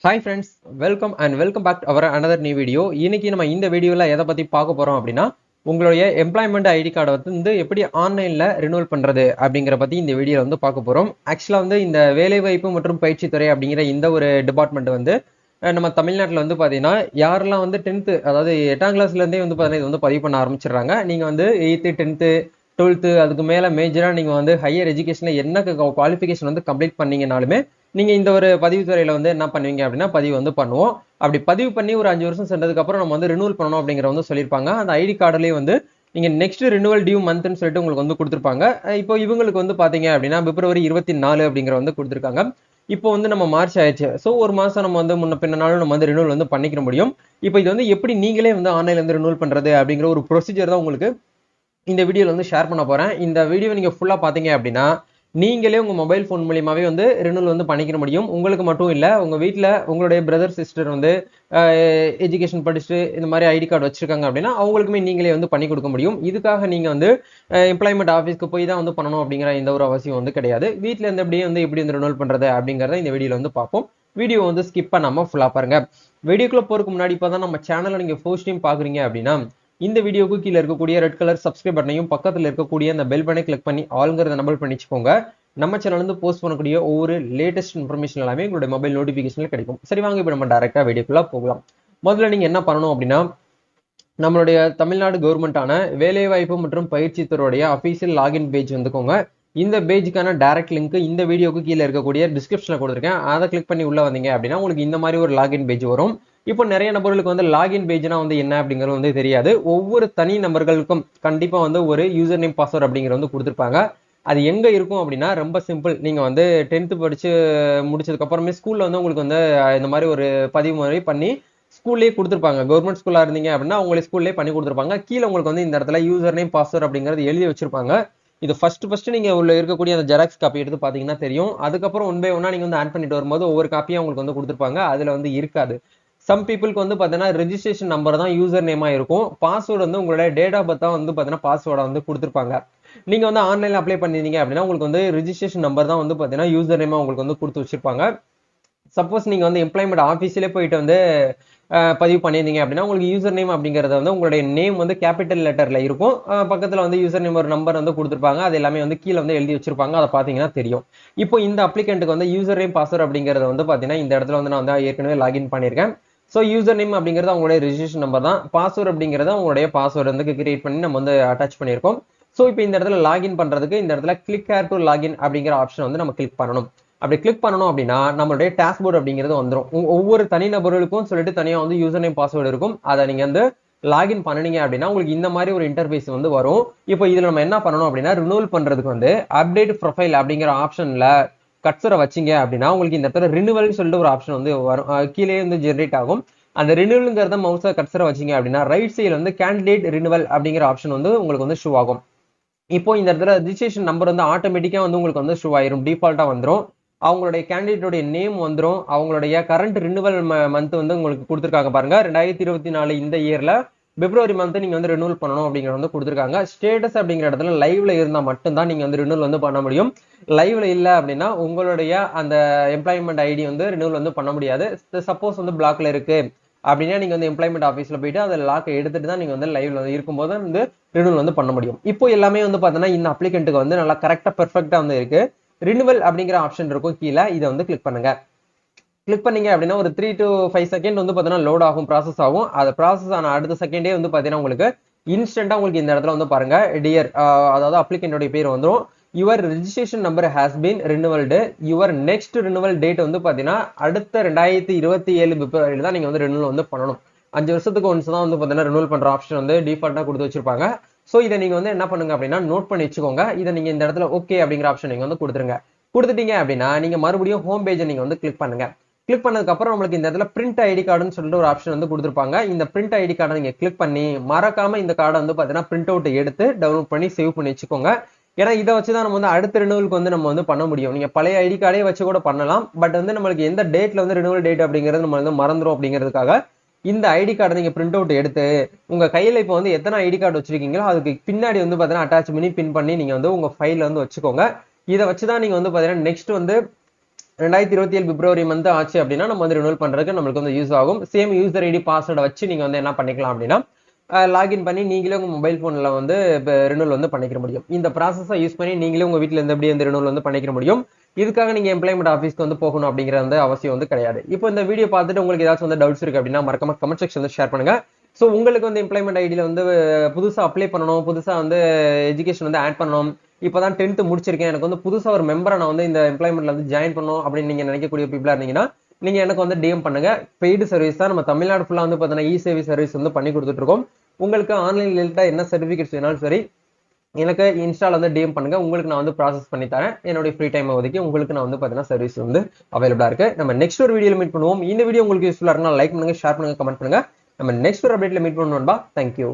Hi friends, welcome back to our another new video. இன்னைக்கு நம்ம இந்த வீடியோல எதை பத்தி பார்க்க போறோம் அப்படின்னா உங்களுடைய எம்ப்ளாய்மெண்ட் ஐடி கார்டை வந்து எப்படி ஆன்லைன்ல ரினியூவல் பண்றது அப்படிங்கிற பத்தி இந்த வீடியோல வந்து பார்க்க போறோம். ஆக்சுவலா வந்து இந்த வேலைவாய்ப்பு மற்றும் பயிற்சித்துறை அப்படிங்கிற இந்த ஒரு டிபார்ட்மெண்ட் வந்து நம்ம தமிழ்நாட்டில் வந்து பார்த்தீங்கன்னா யாரெல்லாம் வந்து 10th அதாவது 8ஆம் கிளாஸ்ல இருந்தே வந்து பார்த்தீங்கன்னா இது வந்து பதிவு பண்ண ஆரம்பிச்சிடுறாங்க. நீங்க வந்து 8th 10th 12th அதுக்கு மேல மேஜரா நீங்க வந்து ஹையர் எஜுகேஷன்ல என்ன குவாலிஃபிகேஷன் வந்து கம்ப்ளீட் பண்ணீங்கனாலுமே நீங்க இந்த ஒரு பதிவுத்துறையில வந்து என்ன பண்ணுவீங்க அப்படின்னா பதிவு வந்து பண்ணுவோம். அப்படி பதிவு பண்ணி ஒரு 5 வருஷம் சென்றதுக்கு அப்புறம் நம்ம வந்து ரினியூவல் பண்ணணும் அப்படிங்கிற வந்து சொல்லியிருப்பாங்க. அந்த ஐடி கார்டுலேயே வந்து நீங்க நெக்ஸ்ட் ரினியூவல் டியூ மந்த்னு சொல்லிட்டு உங்களுக்கு வந்து கொடுத்துருப்பாங்க. இப்போ இவங்களுக்கு வந்து பாத்தீங்க அப்படின்னா பிப்ரவரி 24 அப்படிங்கிற வந்து கொடுத்துருக்காங்க. இப்போ வந்து நம்ம மார்ச் ஆயிடுச்சு. ஸோ ஒரு மாசம் நம்ம வந்து முன்ன பின்னாலும் நம்ம வந்து ரினியூவல் வந்து பண்ணிக்க முடியும். இப்போ இது வந்து எப்படி நீங்களே வந்து ஆன்லைன்ல இருந்து ரினியூவல் பண்றது அப்படிங்கிற ஒரு ப்ரொசீஜர் தான் உங்களுக்கு இந்த வீடியோல வந்து ஷேர் பண்ண போறேன். இந்த வீடியோ நீங்க ஃபுல்லா பாத்தீங்க அப்படின்னா நீங்களே உங்க மொபைல் போன் மூலியமாவே வந்து ரினியூவல் வந்து பண்ணிக்க முடியும். உங்களுக்கு மட்டும் இல்ல, உங்க வீட்டுல உங்களுடைய பிரதர் சிஸ்டர் வந்து எஜுகேஷன் படிச்சுட்டு இந்த மாதிரி ஐடி கார்டு வச்சிருக்காங்க அப்படின்னா அவங்களுக்குமே நீங்களே வந்து பண்ணி கொடுக்க முடியும். இதுக்காக நீங்க வந்து எம்ப்ளாய்மெண்ட் ஆஃபீஸ்க்கு போய் தான் வந்து பண்ணணும் அப்படிங்கிற எந்த ஒரு அவசியம் வந்து கிடையாது. வீட்டுல இருந்து எப்படியே வந்து எப்படி வந்து ரினியூவல் பண்றது அப்படிங்கறத இந்த வீடியோல வந்து பார்ப்போம். வீடியோ வந்து ஸ்கிப் பண்ணாம ஃபுல்லா பாருங்க. வீடியோக்குள்ள போறதுக்கு முன்னாடி இப்பதான் நம்ம சேனலை நீங்க ஃபர்ஸ்ட் டைம் பாக்குறீங்க அப்படின்னா இந்த வீடியோக்கு கீழே இருக்கக்கூடிய ரெட் கலர் சப்ஸ்கிரைப் பட்டனையும் பக்கத்தில் இருக்கக்கூடிய அந்த பெல் பட்டனை கிளிக் பண்ணி ஆல்ங்கிறத நம்பர் பண்ணிச்சுக்கோங்க. நம்ம சேனல் வந்து போஸ்ட் பண்ணக்கூடிய ஒவ்வொரு லேட்டஸ்ட் இன்ஃபர்மேஷன் எல்லாமே உங்களுடைய மொபைல் நோட்டிபிகேஷன்ல கிடைக்கும். சரி வாங்க இப்போ நம்ம டைரக்டா வீடியோக்குள்ள போகலாம். முதல்ல நீங்க என்ன பண்ணணும் அப்படின்னா நம்மளுடைய தமிழ்நாடு கவர்மெண்டான வேலைவாய்ப்பு மற்றும் பயிற்சி துறையுடைய அபிஷியல் லாகின் பேஜ் வந்துக்கோங்க. இந்த பேஜுக்கான டைரக்ட் லிங்க் இந்த வீடியோக்கு கீழே இருக்கக்கூடிய டிஸ்கிரிப்ஷன்ல கொடுத்துருக்கேன். அதை கிளிக் பண்ணி உள்ள வந்தீங்க அப்படின்னா உங்களுக்கு இந்த மாதிரி ஒரு லாகின் பேஜ் வரும். இப்போ நிறைய நபர்களுக்கு வந்து லாகின் பேஜ்னா வந்து என்ன அப்படிங்கிறது வந்து தெரியாது. ஒவ்வொரு தனி நபர்களுக்கும் கண்டிப்பா வந்து ஒரு யூசர் நேம் பாஸ்வேர்ட் அப்படிங்கிறது வந்து கொடுத்துருப்பாங்க. அது எங்க இருக்கும் அப்படின்னா ரொம்ப சிம்பிள். நீங்க வந்து 10th படிச்சு முடிச்சதுக்கு அப்புறமே ஸ்கூல்ல வந்து உங்களுக்கு வந்து இந்த மாதிரி ஒரு பதிவு முறை பண்ணி ஸ்கூல்லயே கொடுத்துருப்பாங்க. கவர்மெண்ட் ஸ்கூலா இருந்தீங்க அப்படின்னா உங்களை ஸ்கூல்லேயே பண்ணி கொடுத்துருப்பாங்க. கீழே உங்களுக்கு வந்து இந்த இடத்துல யூசர் நேம் பாஸ்வேர்ட் அப்படிங்கிறது எழுதி வச்சிருப்பாங்க. இது ஃபர்ஸ்ட் நீங்க உள்ள இருக்கக்கூடிய அந்த ஜெராக்ஸ் காப்பி எடுத்து பாத்தீங்கன்னா தெரியும். அதுக்கப்புறம் ஒன் பை ஒன்னா நீங்க வந்து ஆட் பண்ணிட்டு வரும்போது ஒவ்வொரு காப்பியும் உங்களுக்கு வந்து கொடுத்துருப்பாங்க. அதுல வந்து இருக்காது. சம் பீப்புளுக்கு வந்து பாத்தீங்கன்னா ரெஜிஸ்ட்ரேஷன் நம்பர் தான் யூசர் நேமா இருக்கும். பாஸ்வேர்டு வந்து உங்களோட டேட் ஆஃப் பர்த் தான் வந்து பாத்தீங்கன்னா பாஸ்வேர்டை வந்து கொடுத்துருப்பாங்க. நீங்க வந்து ஆன்லைன்ல அப்ளை பண்ணிருந்தீங்க அப்படின்னா உங்களுக்கு வந்து ரெஜிஸ்ட்ரேஷன் நம்பர் தான் வந்து பாத்தீங்கன்னா யூசர் நேமா உங்களுக்கு வந்து கொடுத்து வச்சிருப்பாங்க. சப்போஸ் நீங்க வந்து எம்ப்ளாய்மெண்ட் ஆஃபீஸ்லேயே போயிட்டு வந்து பதிவு பண்ணியிருந்தீங்க அப்படின்னா உங்களுக்கு யூசர் நேம் அப்படிங்கறது வந்து உங்களுடைய நேம் வந்து கேபிட்டல் லெட்டர்ல இருக்கும். பக்கத்துல வந்து யூசர் நேம் ஒரு நம்பர் வந்து கொடுத்துருப்பாங்க. அது எல்லாமே வந்து கீழே வந்து எழுதி வச்சிருப்பாங்க. அதை பாத்தீங்கன்னா தெரியும். இப்போ இந்த அப்ளிகண்ட்டுக்கு வந்து யூசர் நேம் பாஸ்வேர்ட் அப்படிங்கறது வந்து பாத்தீங்கன்னா இந்த இடத்துல வந்து நான் வந்து ஏற்கனவே லாகின் பண்ணியிருக்கேன். ஸோ யூசர் நேம் அப்படிங்கிறது அவங்களுடைய ரெஜிஸ்ட்ரேஷன் நம்பர் தான். பாஸ்வேர்ட் அப்படிங்கிறத உங்களுடைய பாஸ்வேர்டு வந்து கிரியேட் பண்ணி நம்ம வந்து அட்டாச் பண்ணியிருக்கோம். ஸோ இப்போ இந்த இடத்துல லாகின் பண்றதுக்கு இந்த இடத்துல கிளிக் ஹேர் டு லாகின் அப்படிங்கிற ஆப்ஷன் வந்து நம்ம கிளிக் பண்ணணும். அப்படி கிளிக் பண்ணணும் அப்படின்னா நம்மளுடைய டாஷ்போர்ட் அப்படிங்கிறது வந்துடும். ஒவ்வொரு தனி நபர்களுக்கும் சொல்லிட்டு தனியா வந்து யூசர் நேம் பாஸ்வேர்டு இருக்கும். அதை நீங்க வந்து லாகின் பண்ணீங்க அப்படின்னா உங்களுக்கு இந்த மாதிரி ஒரு இன்டர்ஃபேஸ் வந்து வரும். இப்போ இதுல நம்ம என்ன பண்ணணும் அப்படின்னா ரினியூவல் பண்றதுக்கு வந்து அப்டேட் ப்ரொஃபைல் அப்படிங்கிற ஆப்ஷன்ல கட்சரை வச்சிங்க அப்படின்னா உங்களுக்கு இந்த இடத்துல ரினியூவல் சொல்லிட்டு ஒரு ஆப்ஷன் வந்து வரும். கீழே வந்து ஜென்ரேட் ஆகும். அந்த ரினியூவல்ங்கிறத மவுஸை கட்சரை வச்சிங்க அப்படின்னா ரைட் சைடில் வந்து கேண்டிடேட் ரினியூவல் அப்படிங்கிற ஆப்ஷன் வந்து உங்களுக்கு வந்து ஷோ ஆகும். இப்போ இந்த இடத்துல ரெஜிஸ்ட்ரேஷன் நம்பர் வந்து ஆட்டோமேட்டிக்கா வந்து உங்களுக்கு வந்து ஷோ ஆயிரும். டிஃபால்ட்டா வந்துடும். அவங்களுடைய கேண்டிடேட்டோடைய நேம் வந்துடும். அவங்களுடைய கரண்ட் ரினியூவல் மந்த் வந்து உங்களுக்கு கொடுத்துருக்காங்க பாருங்க. 2024 இந்த இயர்ல பிப்ரவரி மந்த் நீங்க வந்து ரினியூவல் பண்ணணும் அப்படிங்கிற வந்து கொடுத்துருக்காங்க. ஸ்டேட்டஸ் அப்படிங்கிற இடத்துல லைவ்ல இருந்தா மட்டும்தான் நீங்க வந்து ரினியூவல் வந்து பண்ண முடியும். லைவ்ல இல்ல அப்படின்னா உங்களுடைய அந்த எம்ப்ளாய்மெண்ட் ஐடி வந்து ரினியூவல் வந்து பண்ண முடியாது. சப்போஸ் வந்து பிளாக்ல இருக்கு அப்படின்னா நீங்க வந்து எம்ப்ளாய்மெண்ட் ஆஃபீஸ்ல போயிட்டு அதை லாக் எடுத்துட்டு தான் நீங்க வந்து லைவ்ல வந்து இருக்கும்போது வந்து ரினியூவல் வந்து பண்ண முடியும். இப்போ எல்லாமே வந்து பாத்தீங்கன்னா இந்த அப்ளிகண்ட்டுக்கு வந்து நல்லா கரெக்டா பெர்ஃபெக்டா வந்து இருக்கு. ரினியூவல் அப்படிங்கிற ஆப்ஷன் இருக்கும் கீழே. இதை வந்து கிளிக் பண்ணுங்க. கிளிக் பண்ணீங்க அப்படின்னா ஒரு 3 to 5 செகண்ட் வந்து பாத்தீங்கன்னா லோட் ஆகும், ப்ராசஸ் ஆகும். அது ப்ராசஸ் ஆன அடுத்த செகண்டே வந்து பாத்தீங்கன்னா உங்களுக்கு இன்ஸ்டன்டா உங்களுக்கு இந்த இடத்துல வந்து பாருங்க டியர் அதாவது அப்ளிகண்டோட பேர் வந்துடும். Your registration number has been renewed. Your next renewal date வந்து பாத்தீங்கன்னா அடுத்த 2027 பிப்ரவரியில தான் நீங்க வந்து ரினியூவல் வந்து பண்ணணும். 5 வருஷத்துக்கு ஒன்ஸ் தான் வந்து பாத்தீங்கன்னா ரினியூவல் பண்ற ஆப்ஷன் வந்து டிஃபால்ட்டா கொடுத்து வச்சிருப்பாங்க. சோ இதை நீங்க வந்து என்ன பண்ணுங்க அப்படின்னா நோட் பண்ணி வச்சுக்கோங்க. இதை நீங்க இந்த இடத்துல ஓகே அப்படிங்கிற ஆப்ஷன் நீங்க வந்து கொடுத்துருங்க. கொடுத்துட்டீங்க அப்படின்னா நீங்க மறுபடியும் ஹோம் பேஜை நீங்க வந்து கிளிக் பண்ணுங்க. கிளிக் பண்ணதுக்கு அப்புறம் நம்மளுக்கு இந்த இடத்துல பிரிண்ட் ஐடி கார்டுன்னு சொல்லிட்டு ஒரு ஆப்ஷன் வந்து கொடுத்துருப்பாங்க. இந்த பிரிண்ட் ஐடி கார்டை நீங்க கிளிக் பண்ணி மறக்காம இந்த கார்டை வந்து பாத்தீங்கன்னா பிரிண்ட் அவுட் எடுத்து டவுன்லோட் பண்ணி சேவ் பண்ணி வச்சுக்கோங்க. ஏன்னா இதை வச்சுதான் நம்ம வந்து அடுத்த ரினியூவலுக்கு வந்து நம்ம வந்து பண்ண முடியும். நீங்க பழைய ஐடி கார்டே வச்சு கூட பண்ணலாம். பட் வந்து நம்மளுக்கு எந்த டேட்ல வந்து ரினியூவல் டேட் அப்படிங்கிறது நம்ம வந்து மறந்துடும் அப்படிங்கிறதுக்காக இந்த ஐடி கார்டை நீங்க பிரிண்ட் அவுட் எடுத்து உங்க கையில இப்போ வந்து எத்தனை ஐடி கார்டு வச்சிருக்கீங்களோ அதுக்கு பின்னாடி வந்து பாத்தீங்கன்னா அட்டாச் பண்ணி பின் பண்ணி நீங்க வந்து உங்க ஃபைல்ல வந்து வச்சுக்கோங்க. இதை வச்சுதான் நீங்க வந்து பாத்தீங்கன்னா நெக்ஸ்ட் வந்து 2027 பிப்ரவரி மந்த் ஆச்சு அப்படின்னா நம்ம வந்து ரினூவல் பண்றதுக்கு நம்மளுக்கு வந்து யூஸ் ஆகும். சேம் யூசர் ஐடி பாஸ்வேர்டை வச்சு நீங்க வந்து என்ன பண்ணிக்கலாம் அப்படின்னா லாகின் பண்ணி நீங்களே உங்க மொபைல் போன்ல வந்து ரினூவல் வந்து பண்ணிக்க முடியும். இந்த ப்ராசஸை யூஸ் பண்ணி நீங்களே உங்க வீட்டுல இருந்து எப்படி இந்த ரினூவல் வந்து பண்ணிக்க முடியும். இதுக்காக நீங்க எம்ப்ளாய்மெண்ட் ஆஃபீஸ்க்கு வந்து போகணும் அப்படிங்கிற வந்து அவசியம் வந்து கிடையாது. இப்போ இந்த வீடியோ பார்த்துட்டு உங்களுக்கு ஏதாச்சும் வந்து டவுட்ஸ் இருக்கு அப்படின்னா மறக்காம கமெண்ட் செக்ஷன்ல ஷேர் பண்ணுங்க. ஸோ உங்களுக்கு வந்து எம்ப்ளாய்மெண்ட் ஐடியில் வந்து புதுசா அப்ளை பண்ணணும், புதுசா வந்து எஜுகேஷன் வந்து ஆட் பண்ணணும், இப்போதான் 10th முடிச்சிருக்கேன், எனக்கு வந்து புதுசா ஒரு மெம்பரை நான் வந்து இந்த எம்ப்ளாய்மெண்ட்ல வந்து ஜாயின் பண்ணணும் அப்படின்னு நீங்க நினைக்கக்கூடிய பீப்புளா இருந்தீங்கன்னா நீங்க எனக்கு வந்து டிஎம் பண்ணுங்க. பெய்டு சர்வீஸ் தான், நம்ம தமிழ்நாடு ஃபுல்லா வந்து பார்த்தீங்கன்னா இ சேவை சர்வீஸ் வந்து பண்ணி கொடுத்துட்டு இருக்கோம். உங்களுக்கு ஆன்லைன் ரிலேட்டடா என்ன சர்டிபிகேட்ஸ் வேணாலும் சரி எனக்கு இன்ஸ்டால வந்து டிஎம் பண்ணுங்க. உங்களுக்கு நான் வந்து ப்ராசஸ் பண்ணி தரேன். என்னுடைய ஃப்ரீ டைம் ஒதுக்கி உங்களுக்கு நான் வந்து பார்த்தீங்கன்னா சர்வீஸ் வந்து அவைலபிளா இருக்கு. நம்ம நெக்ஸ்ட் ஒரு வீடியோல மீட் பண்ணுவோம். இந்த வீடியோ உங்களுக்கு யூஸ்ஃபுல்லா இருந்தா லைக் பண்ணுங்க, ஷேர் பண்ணுங்க, கமெண்ட் பண்ணுங்க. நம்ம நெக்ஸ்ட் ஒரு அப்டேட்ல மீட் பண்ணுவோம். தேங்க்யூ.